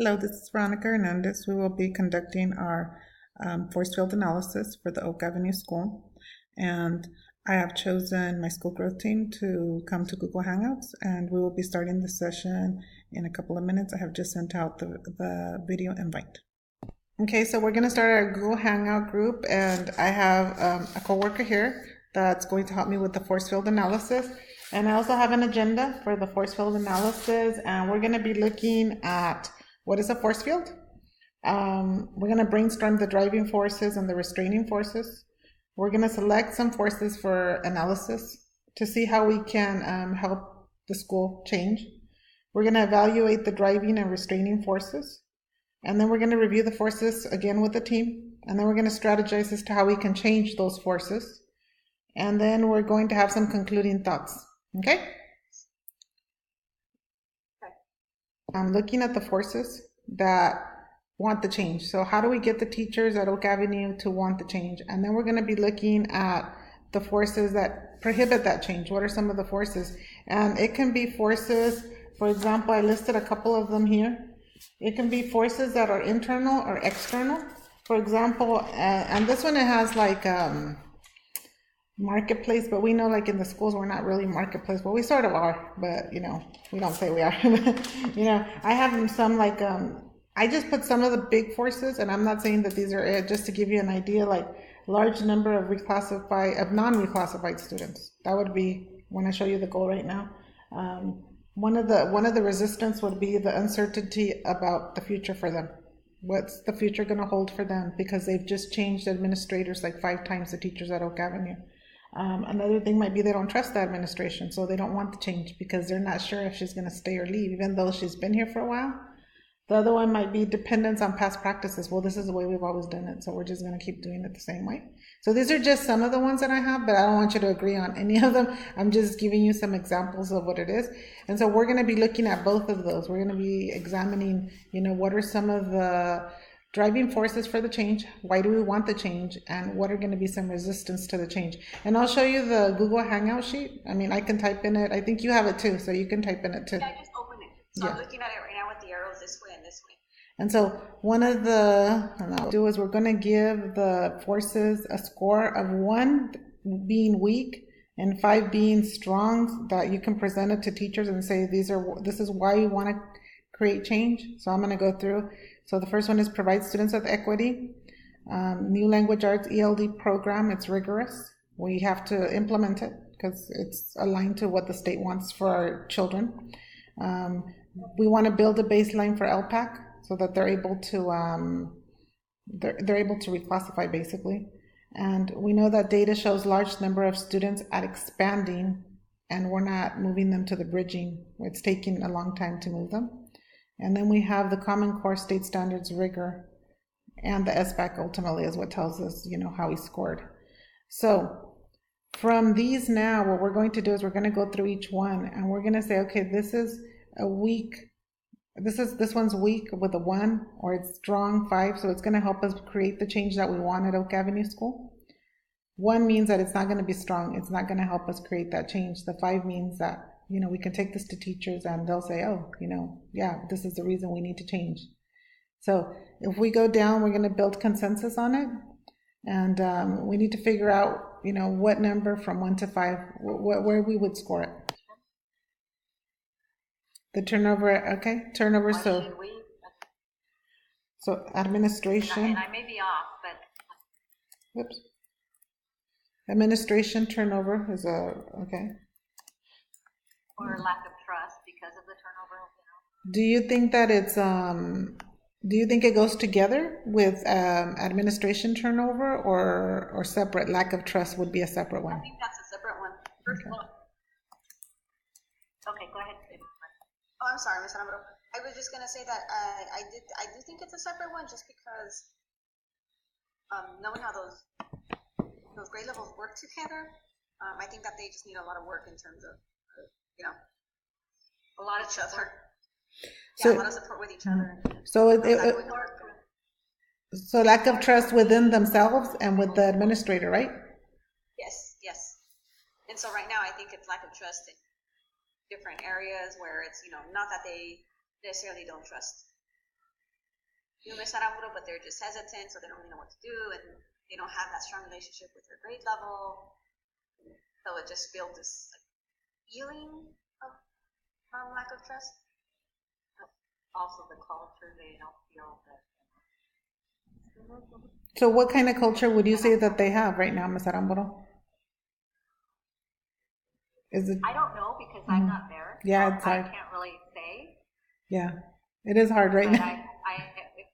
Hello, this is Veronica Hernandez. We will be conducting our force field analysis for the Oak Avenue School. And I have chosen my school growth team to come to Google Hangouts, and we will be starting the session in a couple of minutes. I have just sent out the video invite. Okay, so we're going to start our Google Hangout group, and I have a coworker here that's going to help me with the force field analysis. And I also have an agenda for the force field analysis, and we're going to be looking at what is a force field. We're going to brainstorm the driving forces and the restraining forces. We're going to select some forces for analysis to see how we can help the school change. We're going to evaluate the driving and restraining forces. And then we're going to review the forces again with the team. And then we're going to strategize as to how we can change those forces. And then we're going to have some concluding thoughts. Okay? I'm looking at the forces that want the change. So how do we get the teachers at Oak Avenue to want the change? And then we're going to be looking at the forces that prohibit that change. What are some of the forces? And it can be forces, for example, I listed a couple of them here. It can be forces that are internal or external. For example, and this one it has like marketplace, but we know like in the schools we're not really marketplace. Well, we sort of are, but we don't say we are. I have some like I just put some of the big forces, and I'm not saying that these are it, just to give you an idea, like large number of non-reclassified students. That would be when I show you the goal right now. One of the resistance would be the uncertainty about the future for them. What's the future going to hold for them? Because they've just changed administrators like 5 times, the teachers at Oak Avenue. Another thing might be they don't trust the administration, so they don't want to change because they're not sure if she's going to stay or leave, even though she's been here for a while. The other one might be dependence on past practices. Well, this is the way we've always done it, so we're just going to keep doing it the same way. So these are just some of the ones that I have, but I don't want you to agree on any of them. I'm just giving you some examples of what it is. And so we're going to be looking at both of those. We're going to be examining, what are some of the driving forces for the change, why do we want the change, and what are going to be some resistance to the change. And I'll show you the Google Hangout sheet. I mean, I can type in it. I think you have it too, so you can type in it too. Yeah, I just opened it. So yeah. I'm looking at it right now with the arrows this way and this way. And so one of the I'll do is we're going to give the forces a score of 1 being weak and 5 being strong, that you can present it to teachers and say this is why you want to create change. So I'm going to go through. So the first one is provide students with equity. New language arts ELD program. It's rigorous. We have to implement it because it's aligned to what the state wants for our children. We want to build a baseline for LPAC so that they're able to they're able to reclassify basically. And we know that data shows large number of students at expanding, and we're not moving them to the bridging. It's taking a long time to move them. And then we have the Common Core State Standards rigor, and the SBAC ultimately is what tells us, how we scored. So from these now, what we're going to do is we're going to go through each one, and we're going to say, okay, this is a weak, this one's weak with a 1, or it's strong 5, so it's going to help us create the change that we want at Oak Avenue School. 1 means that it's not going to be strong. It's not going to help us create that change. The 5 means that we can take this to teachers and they'll say, oh, yeah, this is the reason we need to change. So if we go down, we're going to build consensus on it. And we need to figure out, what number from 1 to 5, where we would score it. The turnover, okay, turnover, so administration. And I may be off, but. Oops. Administration turnover is okay. Or lack of trust because of the turnover. Do you think that it's do you think it goes together with administration turnover, or separate? Lack of trust would be a separate one. I think that's a separate one. First one. Okay, go ahead. Oh, I'm sorry, Ms. Alvaro. I was just gonna say that I do think it's a separate one, just because knowing how those grade levels work together, I think that they just need a lot of work in terms of a lot of each other. Yeah, a lot of support with each other. So lack of trust within themselves and with the administrator, right? Yes. And so right now I think it's lack of trust in different areas where it's, not that they necessarily don't trust do Miss Aramburo, but they're just hesitant, so they don't really know what to do, and they don't have that strong relationship with their grade level. So it just builds this like, feeling of lack of trust. Also, the culture, they don't feel that. So what kind of culture would you say that they have right now, Ms. Aramburo? Is it? I don't know because I'm not there. Yeah, so it's hard. I can't really say. Yeah, it is hard right But now. I it would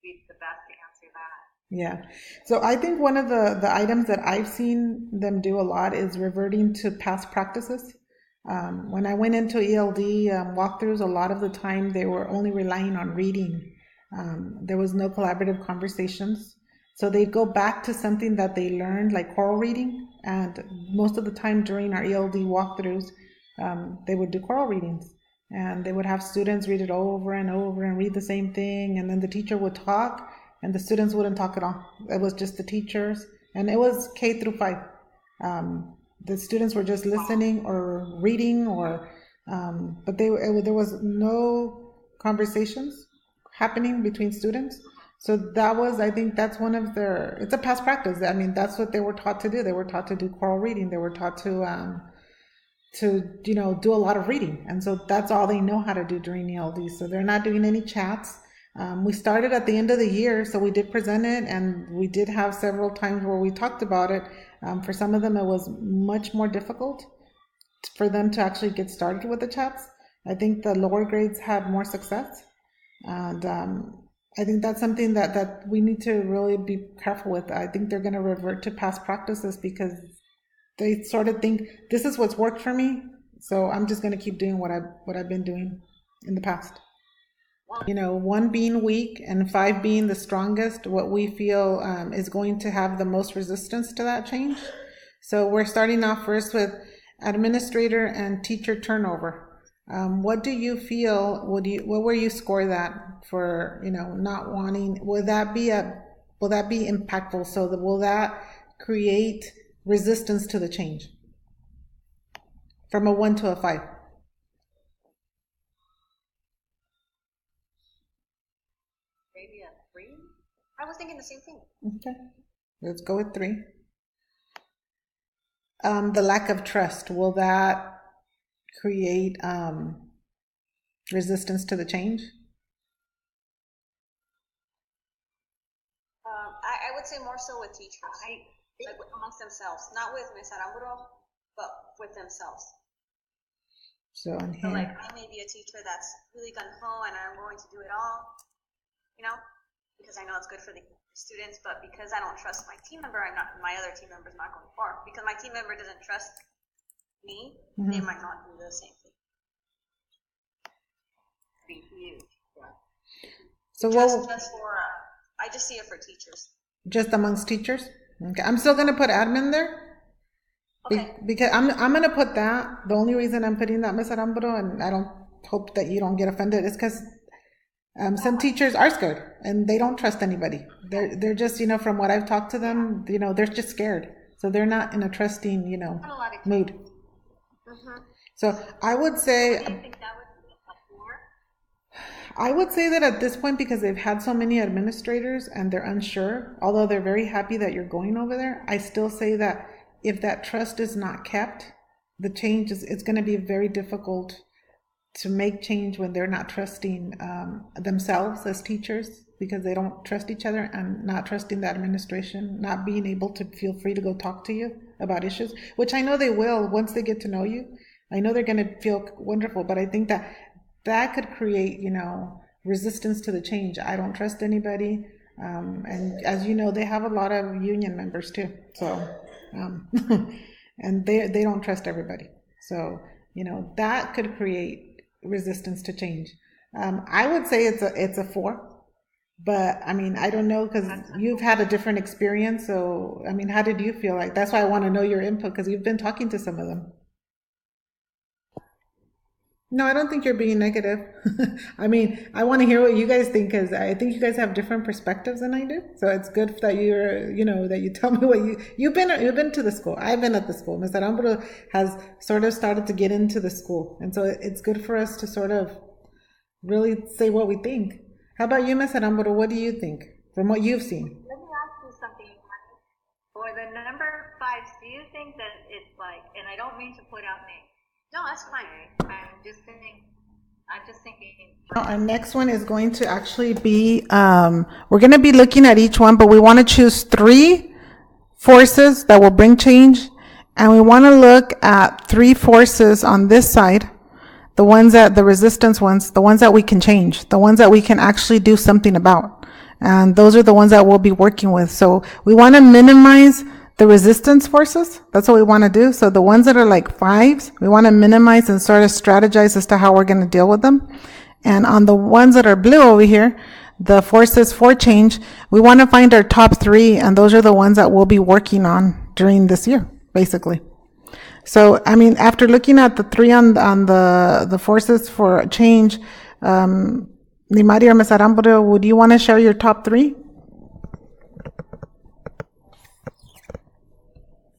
be the best to answer that. Yeah. So I think one of the items that I've seen them do a lot is reverting to past practices. When I went into ELD walkthroughs, a lot of the time they were only relying on reading. There was no collaborative conversations. So they'd go back to something that they learned, like choral reading. And most of the time during our ELD walkthroughs, they would do choral readings. And they would have students read it over and over and read the same thing. And then the teacher would talk, and the students wouldn't talk at all. It was just the teachers. And it was K through 5. The students were just listening or reading, but there was no conversations happening between students. So that was, I think that's one of it's a past practice. I mean, that's what they were taught to do. They were taught to do choral reading. They were taught to do a lot of reading. And so that's all they know how to do during ELD. So they're not doing any chats. We started at the end of the year, so we did present it, and we did have several times where we talked about it. For some of them, it was much more difficult for them to actually get started with the chats. I think the lower grades had more success. And I think that's something that we need to really be careful with. I think they're going to revert to past practices because they sort of think this is what's worked for me, so I'm just going to keep doing what I've been doing in the past. 1 being weak and 5 being the strongest, what we feel is going to have the most resistance to that change. So we're starting off first with administrator and teacher turnover. What do you feel? What will you score that for? Not wanting. Will that be impactful? So will that create resistance to the change? From a 1 to a 5. Maybe a 3. I was thinking the same thing. Okay, let's go with 3. The lack of trust, will that create resistance to the change? I would say more so with teachers, like amongst themselves, not with Ms. Aramburo, but with themselves. So like I may be a teacher that's really gung-ho and I'm going to do it all, because I know it's good for the students, but because I don't trust my team member, my other team member's not going far. Because my team member doesn't trust me, they might not do the same thing. Be huge. Yeah. So I just see it for teachers. Just amongst teachers? Okay, I'm still gonna put admin there. Okay. Because I'm gonna put that. The only reason I'm putting that, Ms. Aramburo, and I don't hope that you don't get offended, is because some teachers are scared and they don't trust anybody. They're just, from what I've talked to them, they're just scared. So they're not in a trusting, mood. So I would say, Do you think that would be a 4? I would say that at this point, because they've had so many administrators and they're unsure, although they're very happy that you're going over there, I still say that if that trust is not kept, the change it's going to be very difficult to make change when they're not trusting themselves as teachers, because they don't trust each other, and not trusting the administration, not being able to feel free to go talk to you about issues, which I know they will once they get to know you. I know they're going to feel wonderful, but I think that could create, resistance to the change. I don't trust anybody. And as you know, they have a lot of union members too. So, and they don't trust everybody. So, that could create resistance to change. I would say it's a 4, but I mean, I don't know, because you've had a different experience. So, I mean, how did you feel like? That's why I want to know your input, because you've been talking to some of them. No, I don't think you're being negative. I mean, I want to hear what you guys think, because I think you guys have different perspectives than I do. So it's good that that you tell me what you've been to the school. I've been at the school. Mr. Aramburo has sort of started to get into the school. And so it's good for us to sort of really say what we think. How about you, Ms. Aramburu? What do you think from what you've seen? Let me ask you something. For the number 5, do you think that it's like, and I don't mean to put out names. No, that's fine. I'm just thinking. Our next one is going to actually be, we're going to be looking at each one, but we want to choose 3 forces that will bring change. And we want to look at 3 forces on this side, the ones that, the resistance ones, the ones that we can change, the ones that we can actually do something about. And those are the ones that we'll be working with. So we want to minimize the resistance forces. That's what we want to do. So the ones that are like 5s, we want to minimize and sort of strategize as to how we're going to deal with them. And on the ones that are blue over here, the forces for change, we want to find our top 3, and those are the ones that we'll be working on during this year, basically. So, I mean, after looking at the 3 on the forces for change, Limari or Ms. Aramburu, would you want to share your top 3?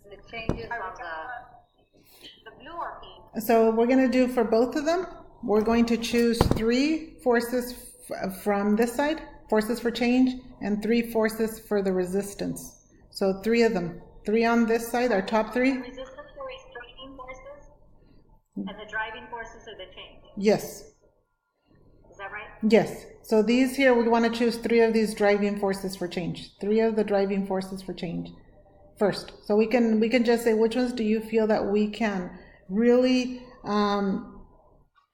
The changes on the blue or pink? So we're going to do for both of them, we're going to choose 3 forces from this side, forces for change, and 3 forces for the resistance. So 3 of them. 3 on this side, our top 3. The resistance are restraining forces, and the driving forces are the change. Yes. Is that right? Yes. So these here, we want to choose 3 of these driving forces for change. 3 of the driving forces for change first. So we can just say, which ones do you feel that we can really,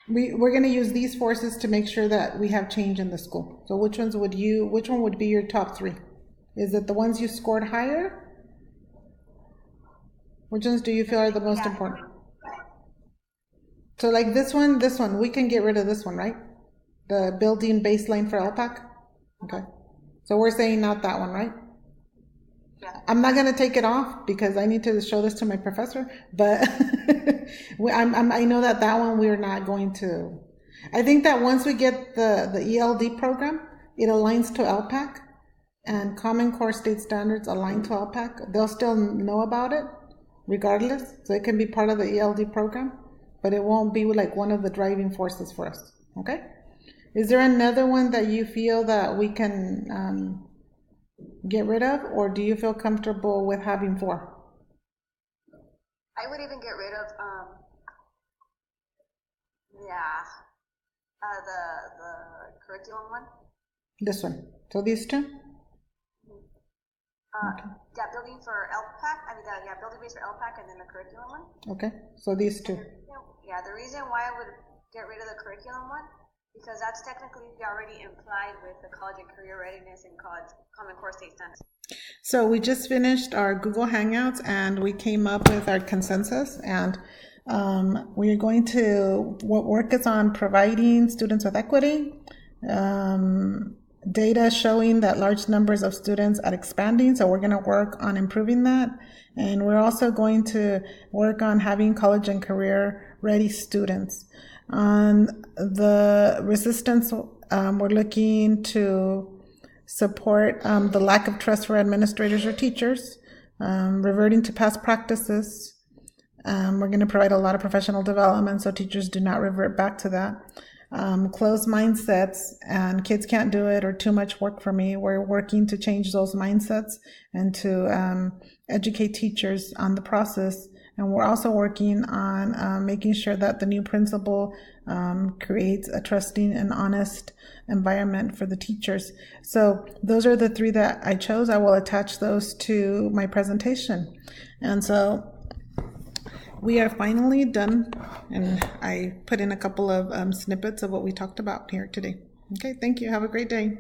we're going to use these forces to make sure that we have change in the school. So which one would be your top 3? Is it the ones you scored higher? Which ones do you feel are the most important? So like this one, we can get rid of this one, right? The building baseline for LPAC? Okay. So we're saying not that one, right? Yeah. I'm not going to take it off because I need to show this to my professor, but I know that one we're not going to. I think that once we get the ELD program, it aligns to LPAC, and Common Core State Standards align to LPAC. They'll still know about it regardless, so it can be part of the ELD program, but it won't be like one of the driving forces for us, okay? Is there another one that you feel that we can get rid of, or do you feel comfortable with having 4? I would even get rid of, the curriculum one. This one. So these 2? Okay. Yeah, building for LPAC, building base for LPAC, and then the curriculum one. Okay, so these 2. Yeah, the reason why I would get rid of the curriculum one, because that's technically already implied with the college and career readiness and college Common Core State Standards. So we just finished our Google Hangouts and we came up with our consensus, and we are going to work is on providing students with equity, data showing that large numbers of students are expanding, so we're going to work on improving that. And we're also going to work on having college and career ready students. On the resistance, we're looking to support the lack of trust for administrators or teachers, reverting to past practices. We're going to provide a lot of professional development so teachers do not revert back to that. Closed mindsets and kids can't do it or too much work for me. We're working to change those mindsets and to educate teachers on the process. And we're also working on making sure that the new principal creates a trusting and honest environment for the teachers. So those are the 3 that I chose. I will attach those to my presentation. And so we are finally done, and I put in a couple of snippets of what we talked about here today. Okay, thank you. Have a great day.